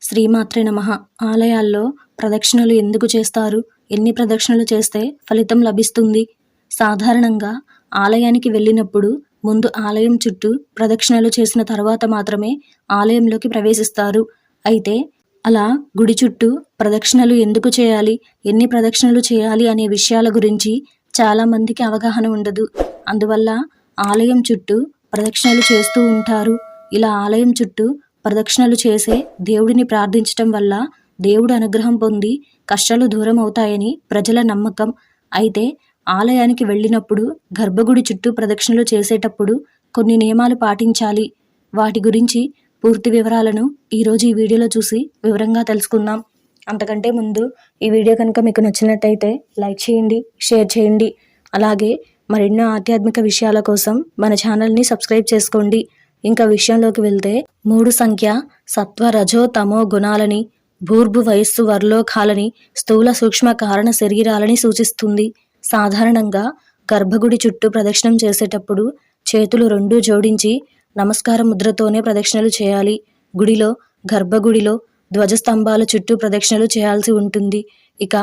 శ్రీమాత్రే నమః. ఆలయాల్లో ప్రదక్షిణలు ఎందుకు చేస్తారు? ఎన్ని ప్రదక్షిణలు చేస్తే ఫలితం లభిస్తుంది? సాధారణంగా ఆలయానికి వెళ్ళినప్పుడు ముందు ఆలయం చుట్టూ ప్రదక్షిణలు చేసిన తర్వాత మాత్రమే ఆలయంలోకి ప్రవేశిస్తారు. అయితే అలా గుడి చుట్టూ ప్రదక్షిణలు ఎందుకు చేయాలి, ఎన్ని ప్రదక్షిణలు చేయాలి అనే విషయాల గురించి చాలామందికి అవగాహన ఉండదు. అందువల్ల ఆలయం చుట్టూ ప్రదక్షిణలు చేస్తూ ఉంటారు. ఇలా ఆలయం చుట్టూ ప్రదక్షిణలు చేసే దేవుడిని ప్రార్థించటం వల్ల దేవుడు అనుగ్రహం పొంది కష్టాలు దూరం అవుతాయని ప్రజల నమ్మకం. అయితే ఆలయానికి వెళ్ళినప్పుడు గర్భగుడి చుట్టూ ప్రదక్షిణలు చేసేటప్పుడు కొన్ని నియమాలు పాటించాలి. వాటి గురించి పూర్తి వివరాలను ఈరోజు ఈ వీడియోలో చూసి వివరంగా తెలుసుకుందాం. అంతకంటే ముందు ఈ వీడియో కనుక మీకు నచ్చినట్టయితే లైక్ చేయండి, షేర్ చేయండి. అలాగే మరెన్నో ఆధ్యాత్మిక విషయాల కోసం మన ఛానల్ని సబ్స్క్రైబ్ చేసుకోండి. ఇంకా విషయంలోకి వెళ్తే 3 సంఖ్య సత్వ రజో తమో గుణాలని, భూర్భు వయస్సు వర్లోకాలని, స్థూల సూక్ష్మ కారణ శరీరాలని సూచిస్తుంది. సాధారణంగా గర్భగుడి చుట్టూ ప్రదక్షిణం చేసేటప్పుడు చేతులు రెండూ జోడించి నమస్కార ముద్రతోనే ప్రదక్షిణలు చేయాలి. గుడిలో, గర్భగుడిలో ధ్వజస్తంభాల చుట్టూ ప్రదక్షిణలు చేయాల్సి ఉంటుంది. ఇక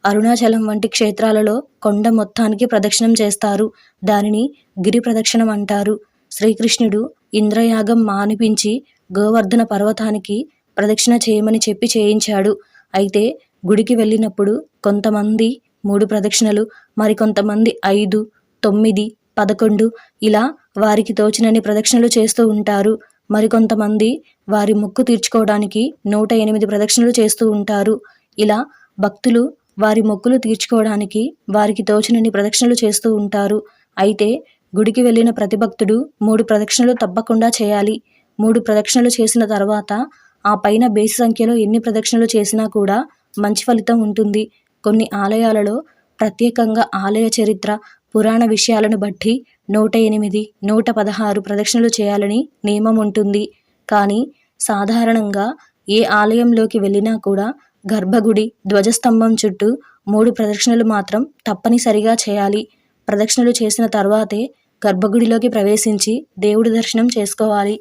అరుణాచలం వంటి క్షేత్రాలలో కొండ మొత్తానికి ప్రదక్షిణం చేస్తారు. దానిని గిరి ప్రదక్షిణం అంటారు. శ్రీకృష్ణుడు ఇంద్రయాగం మానిపించి గోవర్ధన పర్వతానికి ప్రదక్షిణ చేయమని చెప్పి చేయించాడు. అయితే గుడికి వెళ్ళినప్పుడు కొంతమంది 3 ప్రదక్షిణలు, మరికొంతమంది 5, 9, 11 ఇలా వారికి తోచినన్ని ప్రదక్షిణలు చేస్తూ ఉంటారు. మరికొంతమంది వారి మొక్కు తీర్చుకోవడానికి 108 ప్రదక్షిణలు చేస్తూ ఉంటారు. ఇలా భక్తులు వారి మొక్కులు తీర్చుకోవడానికి వారికి తోచినన్ని ప్రదక్షిణలు చేస్తూ ఉంటారు. అయితే గుడికి వెళ్ళిన ప్రతి భక్తుడు 3 ప్రదక్షిణలు తప్పకుండా చేయాలి. 3 ప్రదక్షిణలు చేసిన తర్వాత ఆ పైన బేసి సంఖ్యలో ఎన్ని ప్రదక్షిణలు చేసినా కూడా మంచి ఫలితం ఉంటుంది. కొన్ని ఆలయాలలో ప్రత్యేకంగా ఆలయ చరిత్ర, పురాణ విషయాలను బట్టి 108, 116 ప్రదక్షిణలు చేయాలని నియమం ఉంటుంది. కానీ సాధారణంగా ఏ ఆలయంలోకి వెళ్ళినా కూడా గర్భగుడి ధ్వజస్తంభం చుట్టూ 3 ప్రదక్షిణలు మాత్రం తప్పనిసరిగా చేయాలి. ప్రదక్షిణలు చేసిన తర్వాతే గర్భగుడిలోకి ప్రవేశించి దేవుడి దర్శనం చేసుకోవాలి.